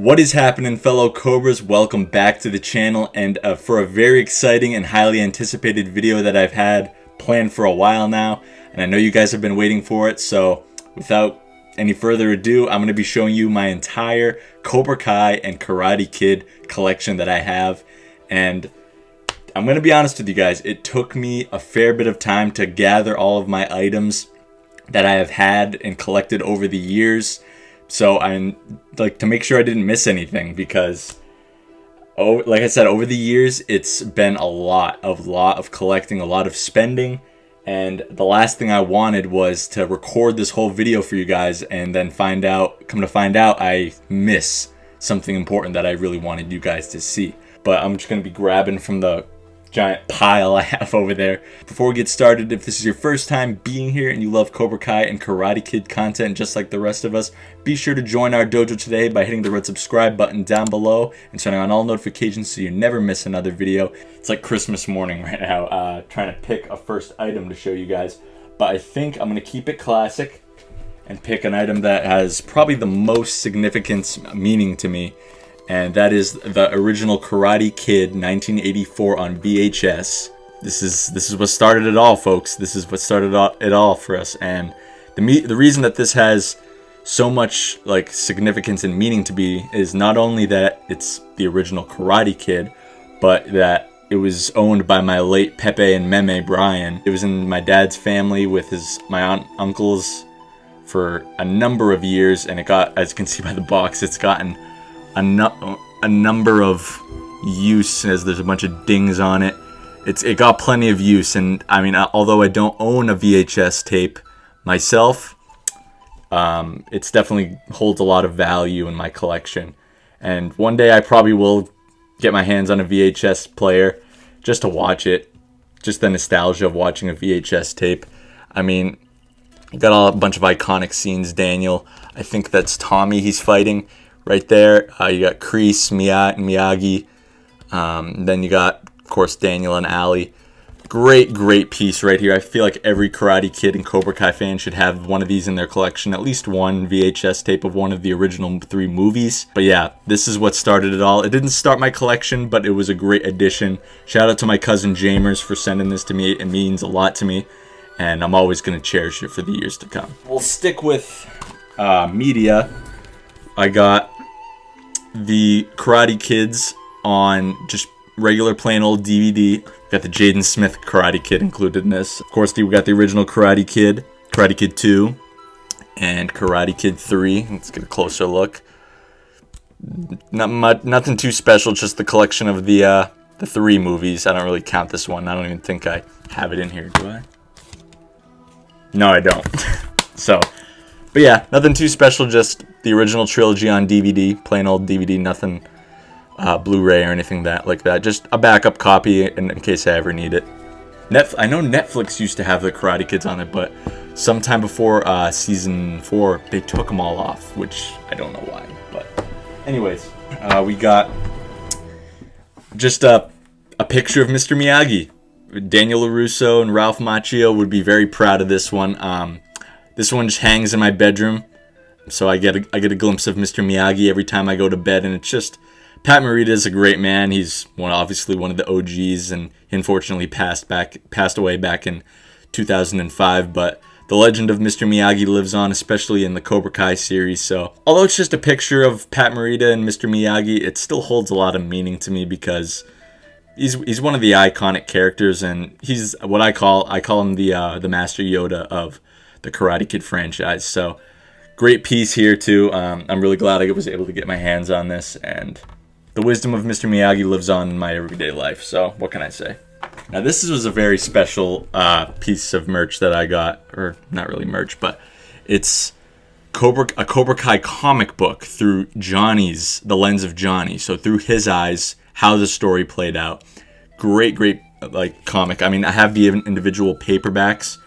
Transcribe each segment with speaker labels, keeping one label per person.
Speaker 1: What is happening, fellow Cobras? Welcome back to the channel, and for a very exciting and highly anticipated video that I've had planned for a while now, and I know you guys have been waiting for it. So without any further ado, I'm going to be showing you my entire Cobra Kai and Karate Kid collection that I have. And I'm going to be honest with you guys, it took me a fair bit of time to gather all of my items that I have had and collected over the years. So I'm like to make sure I didn't miss anything, because like I said, over the years it's been a lot of collecting, a lot of spending, and the last thing I wanted was to record this whole video for you guys and then come to find out I miss something important that I really wanted you guys to see. But I'm just going to be grabbing from the giant pile I have over there. Before we get started, if this is your first time being here and you love Cobra Kai and Karate Kid content just like the rest of us, be sure to join our dojo today by hitting the red subscribe button down below and turning on all notifications so you never miss another video. It's like Christmas morning right now, trying to pick a first item to show you guys. But I think I'm going to keep it classic and pick an item that has probably the most significant meaning to me. And that is the original Karate Kid 1984 on VHS. This is what started it all, folks. This is what started it all for us. And the reason that this has so much like significance and meaning to me is not only that it's the original Karate Kid, but that it was owned by my late Pepe and Meme Brian. It was in my dad's family with my aunt and uncles for a number of years, and it got, as you can see by the box, it's gotten a number of use, as there's a bunch of dings on it. It got plenty of use, and I mean, although I don't own a VHS tape myself, it's definitely holds a lot of value in my collection. And one day I probably will get my hands on a VHS player just to watch it, just the nostalgia of watching a VHS tape. I mean, you got a bunch of iconic scenes. Daniel, I think that's Tommy he's fighting right there. You got Kreese, Miyagi. Then you got, of course, Daniel and Ali. Great piece right here. I feel like every Karate Kid and Cobra Kai fan should have one of these in their collection. At least one VHS tape of one of the original 3 movies. But yeah, this is what started it all. It didn't start my collection, but it was a great addition. Shout out to my cousin Jamers for sending this to me. It means a lot to me, and I'm always going to cherish it for the years to come. We'll stick with media. I got the Karate Kids on just regular plain old DVD. Got the Jaden Smith Karate Kid included in this. Of course, we got the original Karate Kid, Karate Kid 2, and Karate Kid 3. Let's get a closer look. Nothing too special, just the collection of the 3 movies. I don't really count this one. I don't even think I have it in here, do I? No, I don't. But yeah, nothing too special, just the original trilogy on DVD, plain old DVD, nothing Blu-ray or anything like that. Just a backup copy in case I ever need it. I know Netflix used to have the Karate Kids on it, but sometime before season 4, they took them all off, which I don't know why. But anyways, we got just a picture of Mr. Miyagi. Daniel LaRusso and Ralph Macchio would be very proud of this one. This one just hangs in my bedroom, so I get a glimpse of Mr. Miyagi every time I go to bed, and it's just, Pat Morita is a great man. He's obviously one of the OGs, and he unfortunately passed away back in 2005, but the legend of Mr. Miyagi lives on, especially in the Cobra Kai series. So although it's just a picture of Pat Morita and Mr. Miyagi, it still holds a lot of meaning to me, because he's one of the iconic characters, and he's what I call him the Master Yoda of the Karate Kid franchise. So great piece here too. I'm really glad I was able to get my hands on this, and the wisdom of Mr. Miyagi lives on in my everyday life. So what can I say? Now this was a very special piece of merch that I got, or not really merch, but it's a Cobra Kai comic book through the lens of Johnny. So through his eyes, how the story played out. Great like comic. I mean, I have the individual paperbacks,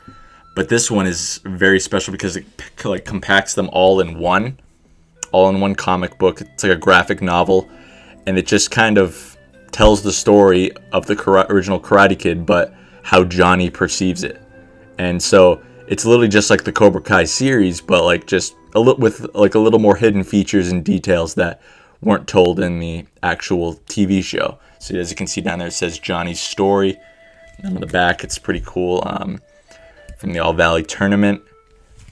Speaker 1: but this one is very special because it like compacts them all in one comic book. It's like a graphic novel, and it just kind of tells the story of the original Karate Kid, but how Johnny perceives it. And so it's literally just like the Cobra Kai series, but like just with like a little more hidden features and details that weren't told in the actual TV show. So as you can see down there, it says Johnny's story. And on the back, it's pretty cool, from the All Valley tournament.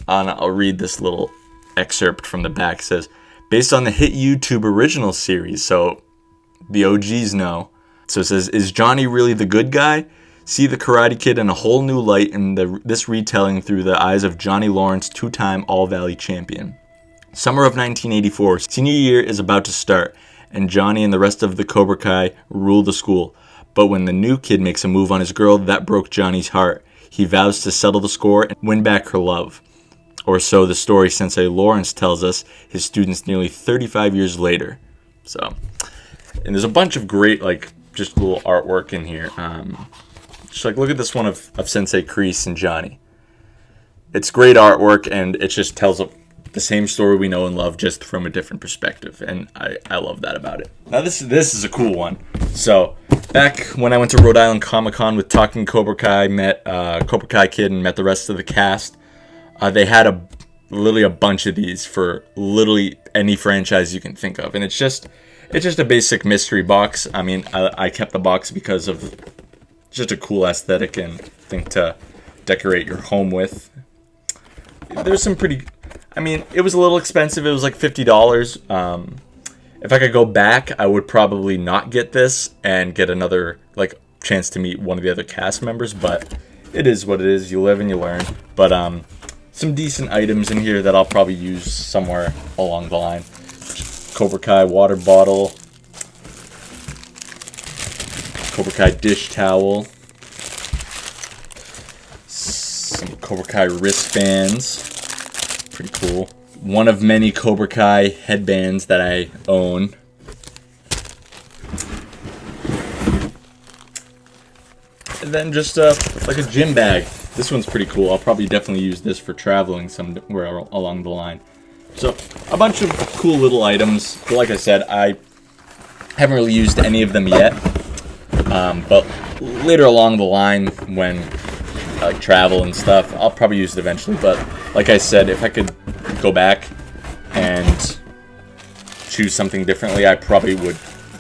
Speaker 1: And I'll read this little excerpt from the back. It says, based on the hit YouTube original series, so the OGs know. So it says, is Johnny really the good guy? See the Karate Kid in a whole new light in this retelling through the eyes of Johnny Lawrence, two-time All Valley champion. Summer of 1984, senior year is about to start, and Johnny and the rest of the Cobra Kai rule the school. But when the new kid makes a move on his girl, that broke Johnny's heart. He vows to settle the score and win back her love. Or so the story Sensei Lawrence tells us, his students nearly 35 years later. So, and there's a bunch of great, like, just little artwork in here. Just like, look at this one of Sensei Kreese and Johnny. It's great artwork, and it just tells the same story we know and love, just from a different perspective, and I love that about it. Now this is a cool one. So back when I went to Rhode Island Comic-Con with Talking Cobra Kai, met Cobra Kai Kid and met the rest of the cast, they had literally a bunch of these for literally any franchise you can think of, and it's just a basic mystery box. I mean, I kept the box because of just a cool aesthetic and thing to decorate your home with. There's some pretty, I mean, it was a little expensive. It was like $50. If I could go back, I would probably not get this and get another, like, chance to meet one of the other cast members, but it is what it is. You live and you learn. But some decent items in here that I'll probably use somewhere along the line. Cobra Kai water bottle, Cobra Kai dish towel, some Cobra Kai wristbands, pretty cool. One of many Cobra Kai headbands that I own. And then just like a gym bag. This one's pretty cool. I'll probably definitely use this for traveling somewhere along the line. So a bunch of cool little items. But like I said, I haven't really used any of them yet. But later along the line, when I like travel and stuff, I'll probably use it eventually. But like I said, if I could go back and choose something differently, I probably would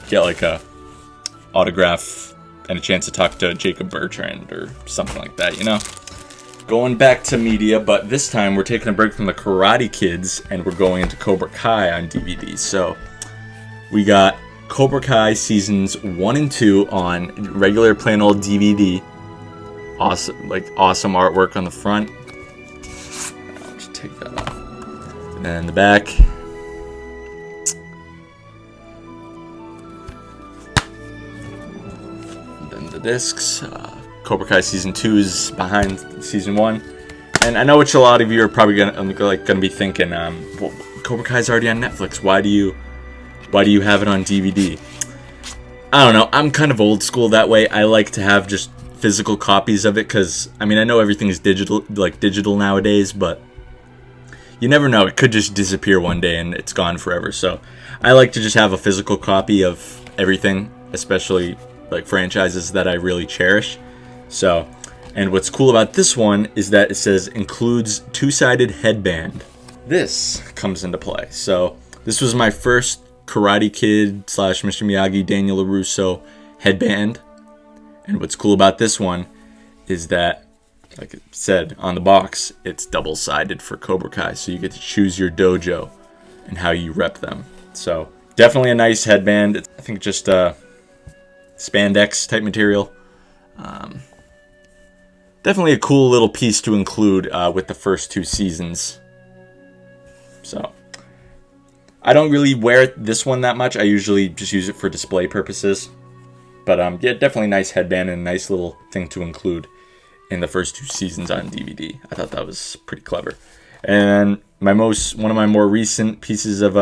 Speaker 1: get like a autograph and a chance to talk to Jacob Bertrand or something like that, you know? Going back to media, but this time we're taking a break from the Karate Kids and we're going into Cobra Kai on DVD. So we got Cobra Kai seasons 1 and 2 on regular plain old DVD. Awesome artwork on the front. I'll just take that off. And then the back. And then the discs. Cobra Kai season 2 is behind season 1. And I know which a lot of you are probably gonna be thinking, well, Cobra Kai's already on Netflix. Why do you have it on DVD? I don't know. I'm kind of old school that way. I like to have just physical copies of it because, I mean, I know everything is digital nowadays, but you never know. It could just disappear one day and it's gone forever. So I like to just have a physical copy of everything, especially like franchises that I really cherish. So, and what's cool about this one is that it says includes two-sided headband. This comes into play. So this was my first Karate Kid / Mr. Miyagi Daniel LaRusso headband. And what's cool about this one is that, like it said on the box, it's double-sided for Cobra Kai. So you get to choose your dojo and how you rep them. So definitely a nice headband. It's, I think, just spandex type material. Definitely a cool little piece to include with the first 2 seasons. So I don't really wear this one that much. I usually just use it for display purposes. But yeah, definitely nice headband and a nice little thing to include in the first 2 seasons on DVD. I thought that was pretty clever. And one of my more recent pieces of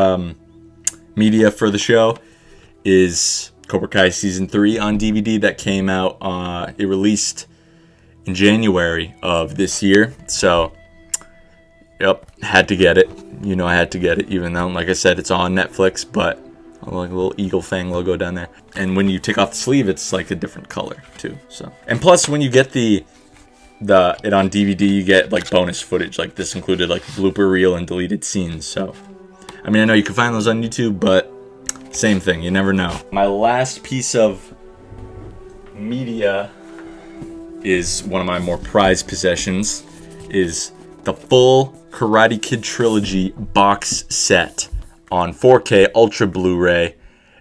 Speaker 1: media for the show is Cobra Kai season 3 on DVD that came out. It released in January of this year. So, yep, had to get it. You know I had to get it, even though, like I said, it's on Netflix, but like a little eagle fang logo down there. And when you take off the sleeve, it's like a different color too. So, and plus when you get it on DVD, you get like bonus footage. Like this included like blooper reel and deleted scenes. So, I mean, I know you can find those on YouTube, but same thing. You never know. My last piece of media is one of my more prized possessions, is the full Karate Kid Trilogy box set on 4K Ultra Blu-ray,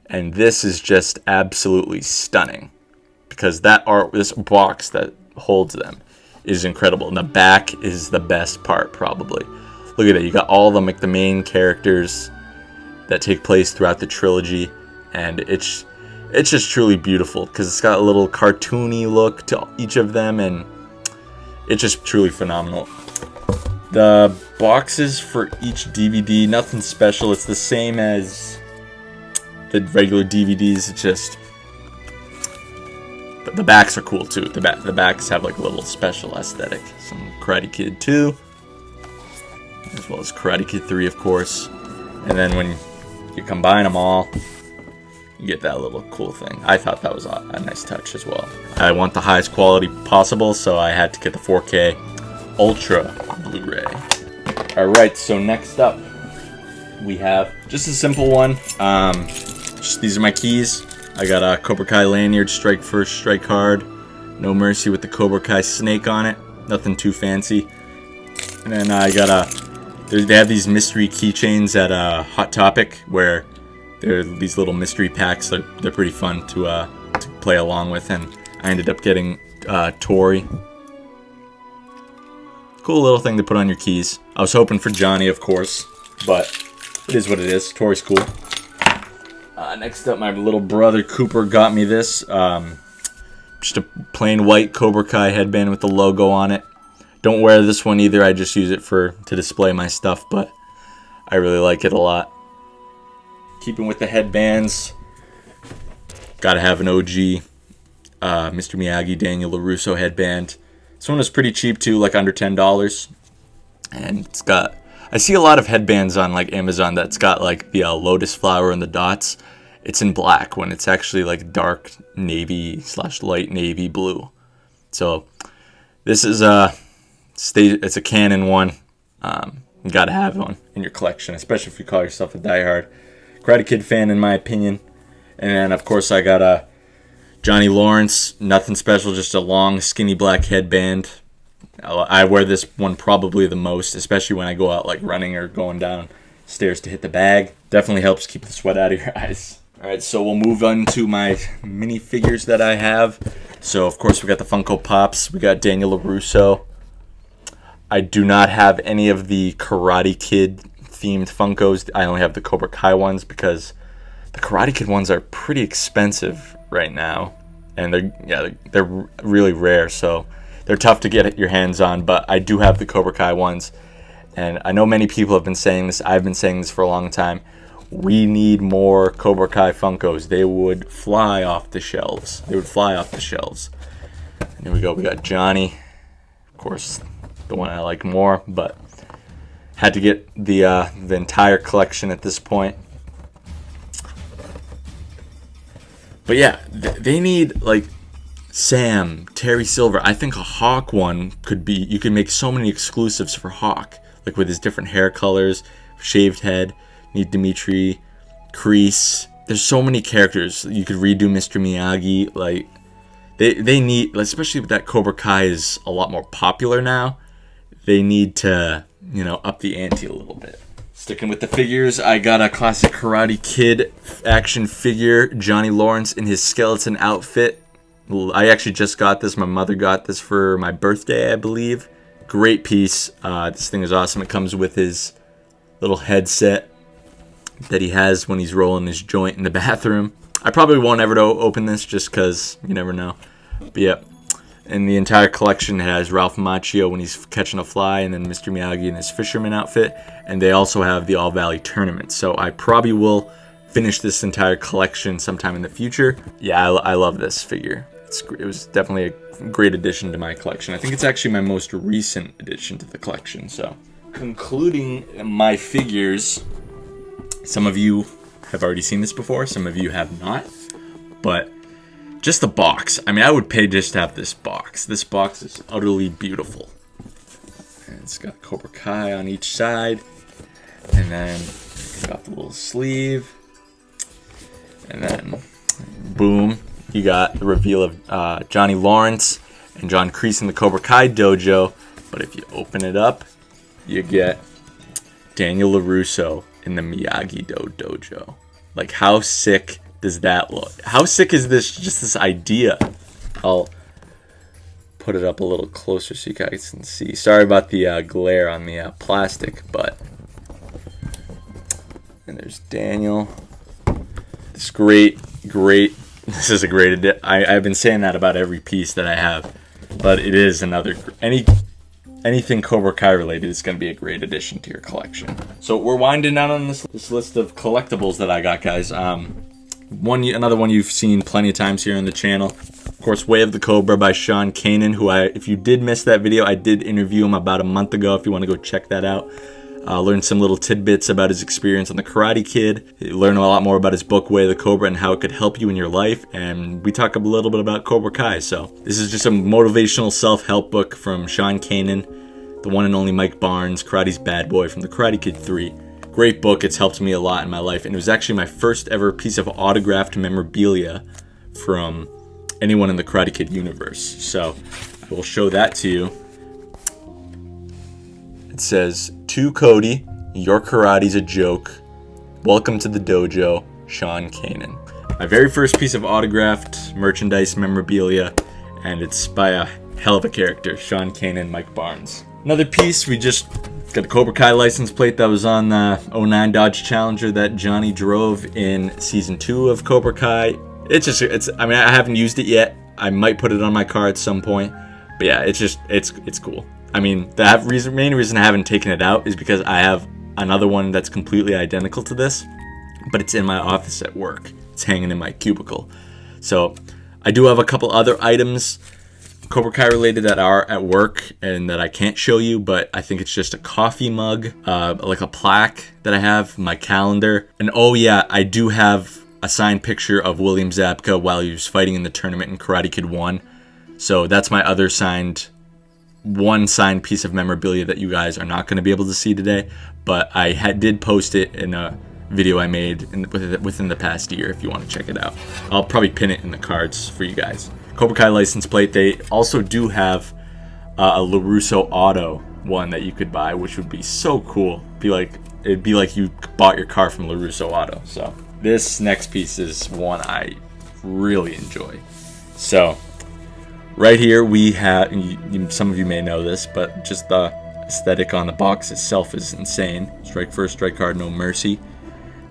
Speaker 1: and this is just absolutely stunning because this box that holds them is incredible, and the back is the best part probably. Look at it, you got all the main characters that take place throughout the trilogy, and it's just truly beautiful because it's got a little cartoony look to each of them, and it's just truly phenomenal. The boxes for each DVD, nothing special. It's the same as the regular DVDs. It's just, but the backs are cool too. The backs have like a little special aesthetic. Some Karate Kid 2, as well as Karate Kid 3, of course. And then when you combine them all, you get that little cool thing. I thought that was a nice touch as well. I want the highest quality possible, so I had to get the 4K Ultra Blu-ray. Alright, so next up we have just a simple one. These are my keys. I got a Cobra Kai lanyard, strike first, strike hard. No mercy with the Cobra Kai snake on it. Nothing too fancy. And then I got they have these mystery keychains at Hot Topic where they're these little mystery packs. They're pretty fun to play along with, and I ended up getting Tori. Cool little thing to put on your keys. I was hoping for Johnny, of course, but it is what it is. Tori's cool. Next up, my little brother Cooper got me this. Just a plain white Cobra Kai headband with the logo on it. Don't wear this one either. I just use it to display my stuff, but I really like it a lot. Keeping with the headbands, gotta have an OG Mr. Miyagi Daniel LaRusso headband. This one was pretty cheap too, like under $10. And it's got, I see a lot of headbands on like Amazon that's got like the lotus flower and the dots. It's in black when it's actually like dark navy / light navy blue. So this is it's a Canon one. You gotta have one in your collection, especially if you call yourself a diehard Karate Kid fan, in my opinion. And then of course I got a Johnny Lawrence, nothing special, just a long skinny black headband. I wear this one probably the most, especially when I go out like running or going down stairs to hit the bag. Definitely helps keep the sweat out of your eyes. Alright, so we'll move on to my minifigures that I have. So of course we got the Funko Pops, we got Daniel LaRusso. I do not have any of the Karate Kid themed Funkos. I only have the Cobra Kai ones because the Karate Kid ones are pretty expensive right now, and they're really rare, so they're tough to get your hands on. But I do have the Cobra Kai ones, and I know many people have been saying this. I've been saying this for a long time. We need more Cobra Kai Funkos. They would fly off the shelves. And here we go. We got Johnny, of course, the one I like more, but had to get the entire collection at this point. But yeah, they need like Sam, Terry Silver. I think a Hawk one could be, you can make so many exclusives for Hawk, like with his different hair colors, shaved head. Need Dimitri, Kreese. There's so many characters. You could redo Mr. Miyagi. Like they need, especially with that Cobra Kai is a lot more popular now. They need to, up the ante a little bit. Sticking with the figures, I got a classic Karate Kid action figure, Johnny Lawrence in his skeleton outfit. I actually just got this. My mother got this for my birthday, I believe. Great piece. This thing is awesome. It comes with his little headset that he has when he's rolling his joint in the bathroom. I probably won't ever open this just because you never know. But yeah, and the entire collection has Ralph Macchio when he's catching a fly, and then Mr. Miyagi in his fisherman outfit. And they also have the All Valley Tournament. So I probably will finish this entire collection sometime in the future. Yeah, I love this figure. It was definitely a great addition to my collection. I think it's actually my most recent addition to the collection. So concluding my figures, some of you have already seen this before, some of you have not, but just the box. I mean, I would pay just to have this box. This box is utterly beautiful. And it's got Cobra Kai on each side, and then it's got the little sleeve. And then, boom, you got the reveal of Johnny Lawrence and John Kreese in the Cobra Kai dojo. But if you open it up, you get Daniel LaRusso in the Miyagi-Do dojo. Like, how sick does that look? How sick is this, just this idea? I'll put it up a little closer so you guys can see. Sorry about the glare on the plastic, but... And there's Daniel. This this is a great addition. I've been saying that about every piece that I have, but it is another... Anything Cobra Kai related is going to be a great addition to your collection. So we're winding down on this list of collectibles that I got, guys. Another one you've seen plenty of times here on the channel. Of course, Way of the Cobra by Sean Kanan, who if you did miss that video, I did interview him about a month ago if you want to go check that out. Learn some little tidbits about his experience on the Karate Kid. Learn a lot more about his book, Way of the Cobra, and how it could help you in your life. And we talk a little bit about Cobra Kai. So this is just a motivational self-help book from Sean Kanan, the one and only Mike Barnes, Karate's bad boy from the Karate Kid 3. Great book. It's helped me a lot in my life. And it was actually my first ever piece of autographed memorabilia from anyone in the Karate Kid universe. So I will show that to you. It says, "To Cody, your karate's a joke. Welcome to the dojo, Sean Kanan." My very first piece of autographed merchandise memorabilia, and it's by a hell of a character, Sean Kanan, Mike Barnes. Another piece, we just got a Cobra Kai license plate that was on the 09 Dodge Challenger that Johnny drove in season 2 of Cobra Kai. I mean, I haven't used it yet. I might put it on my car at some point, but yeah, it's cool. I mean, the main reason I haven't taken it out is because I have another one that's completely identical to this, but it's in my office at work. It's hanging in my cubicle. So I do have a couple other items, Cobra Kai related, that are at work and that I can't show you, but I think it's just a coffee mug, like a plaque that I have, my calendar. And oh yeah, I do have a signed picture of William Zabka while he was fighting in the tournament in Karate Kid 1. So that's my other one signed piece of memorabilia that you guys are not going to be able to see today, but I did post it in a video I made within the past year if you want to check it out. I'll probably pin it in the cards for you guys. Cobra Kai license plate. They also do have a LaRusso auto one that you could buy, which would be so cool. It'd be like you bought your car from LaRusso Auto. So this next piece is one I really enjoy. So right here we have, some of you may know this, but just the aesthetic on the box itself is insane. Strike first, strike hard, no mercy.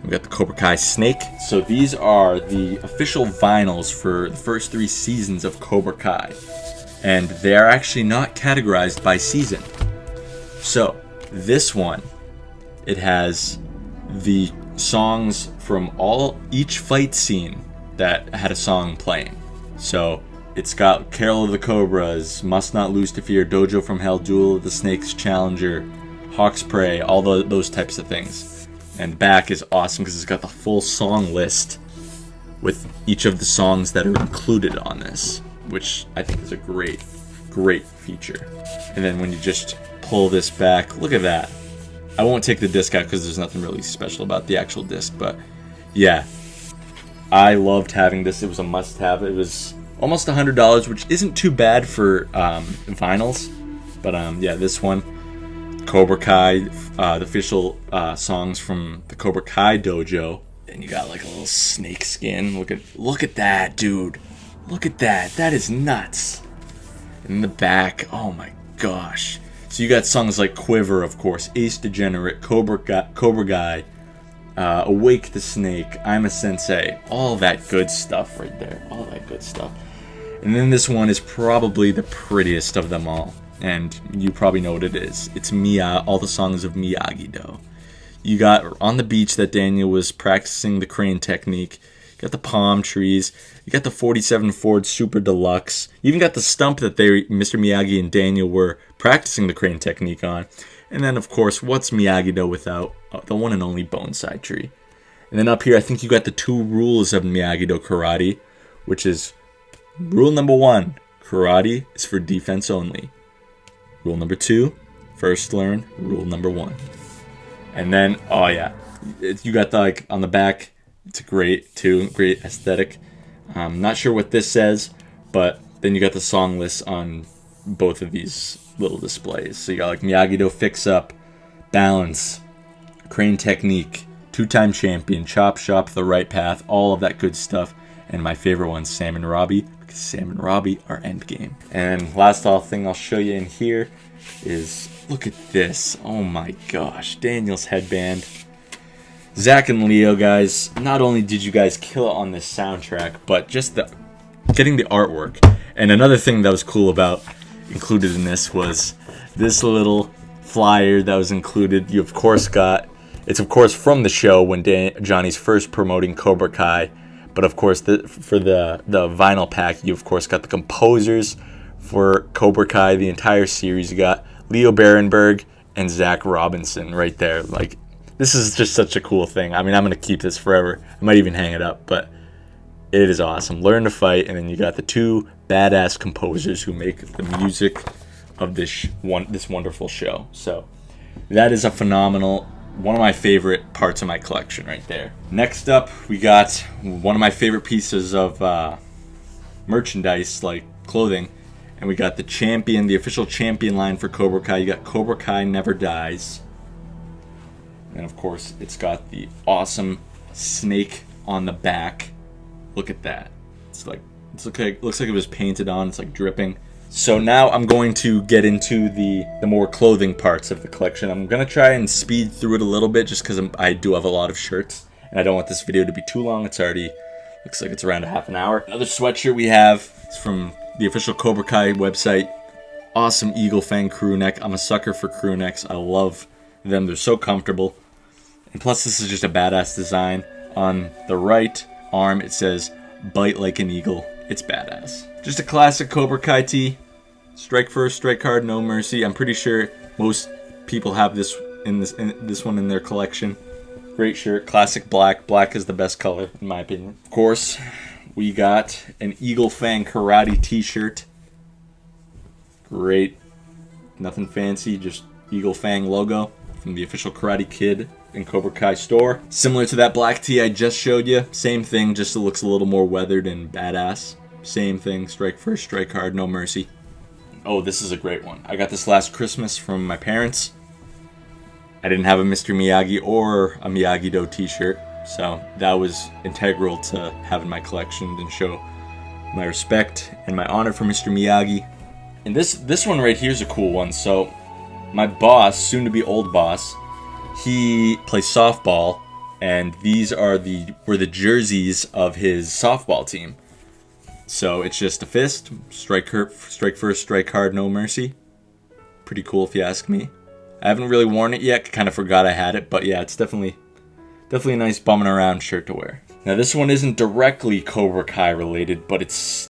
Speaker 1: We got the Cobra Kai snake. So these are the official vinyls for the first 3 seasons of Cobra Kai. And they are actually not categorized by season. So this one, it has the songs from each fight scene that had a song playing. So it's got Carol of the Cobras, Must Not Lose to Fear, Dojo from Hell, Duel of the Snakes, Challenger, Hawk's Prey, all those types of things. And back is awesome because it's got the full song list with each of the songs that are included on this, which I think is a great feature. And then when you just pull this back, look at that. I won't take the disc out because there's nothing really special about the actual disc, but yeah, I loved having this. It was a must-have. It was almost $100, which isn't too bad for vinyls, but yeah, this one, Cobra Kai, the official songs from the Cobra Kai dojo, and you got like a little snake skin. Look at that, dude. Look at that. That is nuts. In the back, oh my gosh. So you got songs like Quiver, of course, Ace Degenerate, Cobra Guy, Awake the Snake, I'm a Sensei, all that good stuff right there. All that good stuff. And then this one is probably the prettiest of them all. And you probably know what it is. It's all the songs of Miyagi-Do. You got On the Beach that Daniel was practicing the crane technique. You got the palm trees. You got the 47 Ford Super Deluxe. You even got the stump that Mr. Miyagi and Daniel were practicing the crane technique on. And then, of course, what's Miyagi-Do without the one and only bonsai tree? And then up here, I think you got the 2 rules of Miyagi-Do karate, which is rule number 1, karate is for defense only. Rule number 2, first learn. Rule number 1. And then, oh yeah, you got on the back, It's great too, great aesthetic. Not sure what this says, but then you got the song list on both of these little displays. So you got like Miyagi-Do, Fix Up, Balance, Crane Technique, Two-Time Champion, Chop Shop, The Right Path, all of that good stuff. And my favorite one, Sam and Robbie, because Sam and Robbie are endgame. And last thing I'll show you in here is, look at this. Oh my gosh, Daniel's headband. Zach and Leo, guys, not only did you guys kill it on this soundtrack, but just getting the artwork. And another thing that was cool about included in this was this little flyer that was included. You of course got, it's of course from the show when Johnny's first promoting Cobra Kai, but of course for the vinyl pack, you of course got the composers for Cobra Kai, the entire series. You got Leo Barenberg and Zach Robinson right there. Like, this is just such a cool thing. I mean, I'm going to keep this forever. I might even hang it up, but it is awesome. Learn to Fight, and then you got the two badass composers who make the music of this wonderful show. So that is a phenomenal, one of my favorite parts of my collection right there. Next up, we got one of my favorite pieces of merchandise, like clothing, and we got the champion, the official champion line for Cobra Kai. You got Cobra Kai Never Dies. And of course, it's got the awesome snake on the back. Look at that. Looks like it was painted on. It's like dripping. So now I'm going to get into the more clothing parts of the collection. I'm going to try and speed through it a little bit just because I do have a lot of shirts. And I don't want this video to be too long. It's already, looks like it's around a half an hour. Another sweatshirt we have is from the official Cobra Kai website. Awesome Eagle Fang crew neck. I'm a sucker for crew necks. I love them. They're so comfortable. And plus, this is just a badass design. On the right arm, it says, "Bite like an eagle." It's badass. Just a classic Cobra Kai tee. Strike first, strike hard, no mercy. I'm pretty sure most people have this one in their collection. Great shirt, classic black. Black is the best color, in my opinion. Of course, we got an Eagle Fang karate t-shirt. Great. Nothing fancy, just Eagle Fang logo from the official Karate Kid and Cobra Kai store. Similar to that black tee I just showed you. Same thing, just it looks a little more weathered and badass. Same thing, strike first, strike hard, no mercy. Oh, this is a great one. I got this last Christmas from my parents. I didn't have a Mr. Miyagi or a Miyagi-Do t-shirt, so that was integral to having my collection and show my respect and my honor for Mr. Miyagi. And this one right here is a cool one. So my boss, soon to be old boss, he plays softball, and these were the jerseys of his softball team. So it's just a fist, strike first, strike hard, no mercy. Pretty cool if you ask me. I haven't really worn it yet, kind of forgot I had it, but yeah, it's definitely a nice bumming around shirt to wear. Now this one isn't directly Cobra Kai related, but it's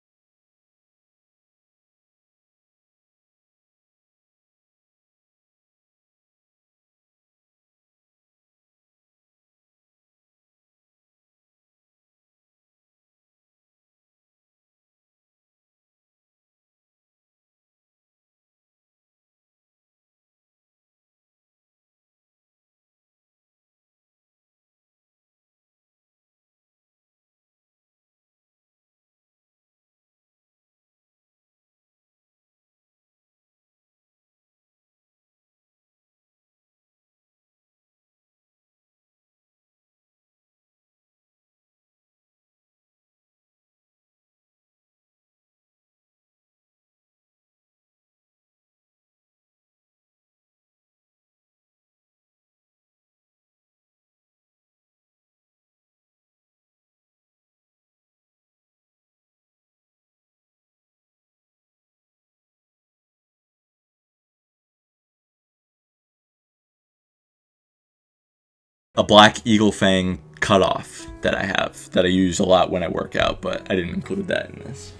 Speaker 1: a black Eagle Fang cutoff that I use a lot when I work out, but I didn't include that in this.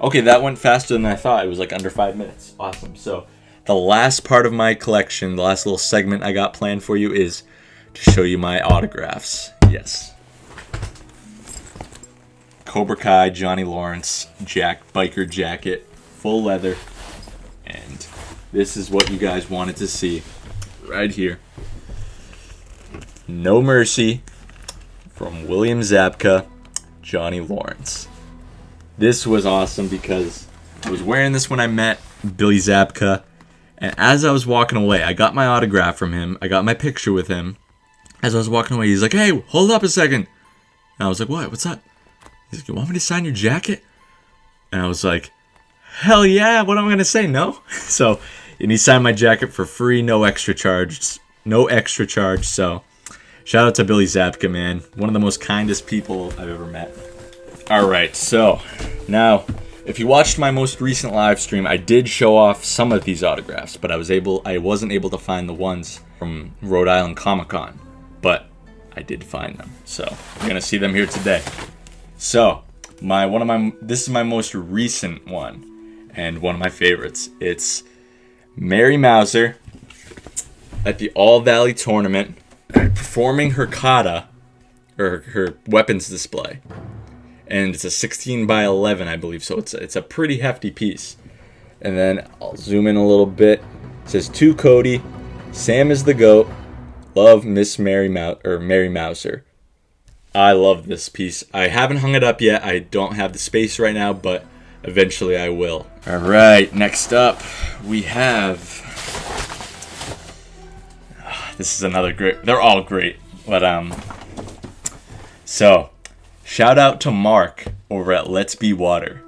Speaker 1: Okay, that went faster than I thought. It was like under 5 minutes. Awesome. So the last part of my collection, the last little segment I got planned for you is to show you my autographs. Yes. Cobra Kai, Johnny Lawrence, biker jacket, full leather, and this is what you guys wanted to see right here. No Mercy from William Zabka, Johnny Lawrence. This was awesome because I was wearing this when I met Billy Zabka, and as I was walking away, I got my autograph from him. I got my picture with him. As I was walking away, he's like, "Hey, hold up a second." And I was like, "What? What's up?" He's like, "You want me to sign your jacket?" And I was like, "Hell yeah, what am I going to say? No?" So, and he signed my jacket for free, no extra charge. No extra charge. So, shout out to Billy Zabka, man. One of the most kindest people I've ever met. Alright, so, now, if you watched my most recent live stream, I did show off some of these autographs, but I wasn't able to find the ones from Rhode Island Comic-Con. But I did find them. So, you're going to see them here today. So, this is my most recent one, and one of my favorites. It's Mary Mouser at the All Valley Tournament, performing her kata, or her weapons display. And it's a 16 by 11, I believe, so it's a pretty hefty piece. And then I'll zoom in a little bit. It says, "To Cody, Sam is the GOAT. Love, Miss Mary Mouser." I love this piece. I haven't hung it up yet. I don't have the space right now, but eventually I will. All right, next up we have. This is another great. They're all great, but So, shout out to Mark over at Let's Be Water,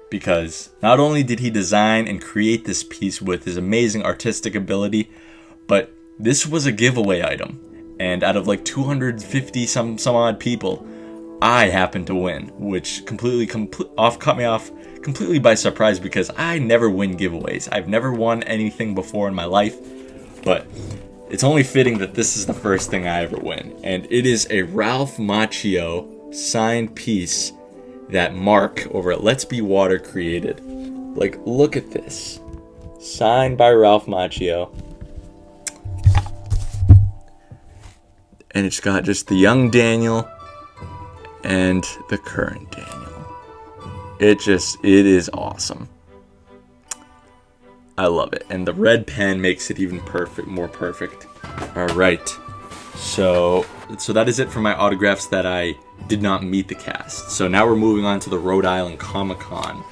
Speaker 1: because not only did he design and create this piece with his amazing artistic ability, but this was a giveaway item. And out of like 250 some odd people, I happened to win, which caught me off completely by surprise, because I never win giveaways. I've never won anything before in my life, but it's only fitting that this is the first thing I ever win. And it is a Ralph Macchio signed piece that Mark over at Let's Be Water created. Like, look at this. Signed by Ralph Macchio. And it's got just the young Daniel and the current Daniel. It is awesome. I love it. And the red pen makes it even more perfect. All right. So that is it for my autographs that I did not meet the cast. So now we're moving on to the Rhode Island Comic-Con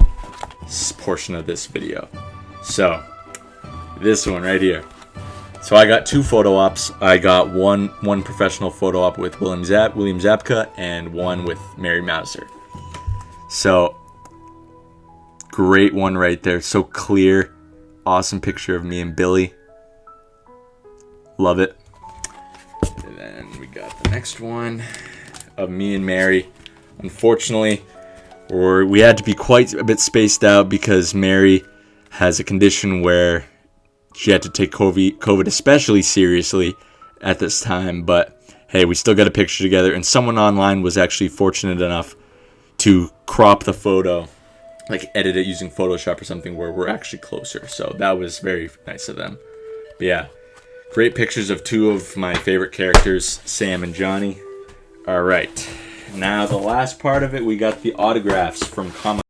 Speaker 1: portion of this video. So this one right here. So I got two photo ops. I got one professional photo op with William Zabka and one with Mary Mouser. So great one right there. So clear. Awesome picture of me and Billy. Love it. And then we got the next one of me and Mary. Unfortunately, we had to be quite a bit spaced out because Mary has a condition where she had to take COVID especially seriously at this time. But hey, we still got a picture together, and someone online was actually fortunate enough to crop the photo, like edit it using Photoshop or something, where we're actually closer. So that was very nice of them. But yeah, great pictures of two of my favorite characters, Sam and Johnny. All right, now the last part of it, we got the autographs from Comic.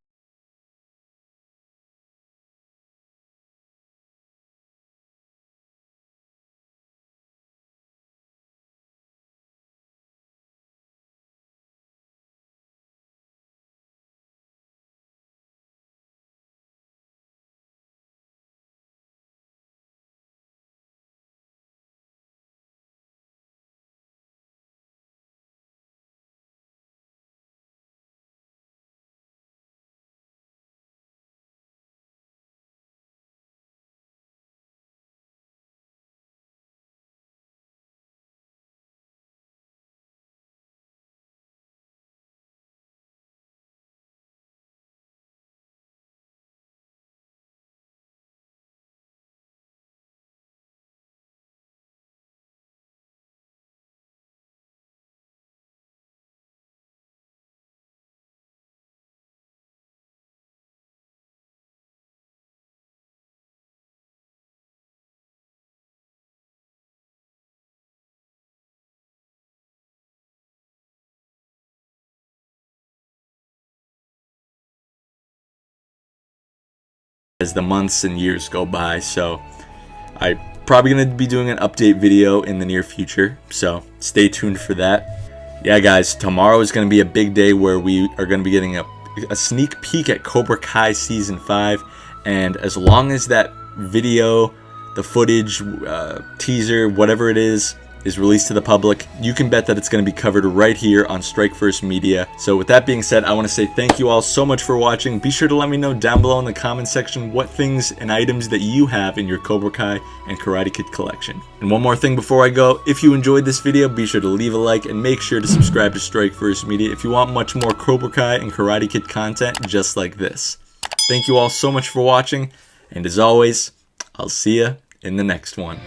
Speaker 1: As the months and years go by, so I'm probably going to be doing an update video in the near future, so stay tuned for that. Yeah, guys, tomorrow is going to be a big day where we are going to be getting a sneak peek at Cobra Kai Season 5. And as long as that video, the footage, teaser, whatever it is released to the public, you can bet that it's going to be covered right here on Strike First Media. So with that being said, I want to say thank you all so much for watching. Be sure to let me know down below in the comment section what things and items that you have in your Cobra Kai and Karate Kid collection. And one more thing before I go, if you enjoyed this video, be sure to leave a like and make sure to subscribe to Strike First Media if you want much more Cobra Kai and Karate Kid content just like this. Thank you all so much for watching, and as always, I'll see ya in the next one.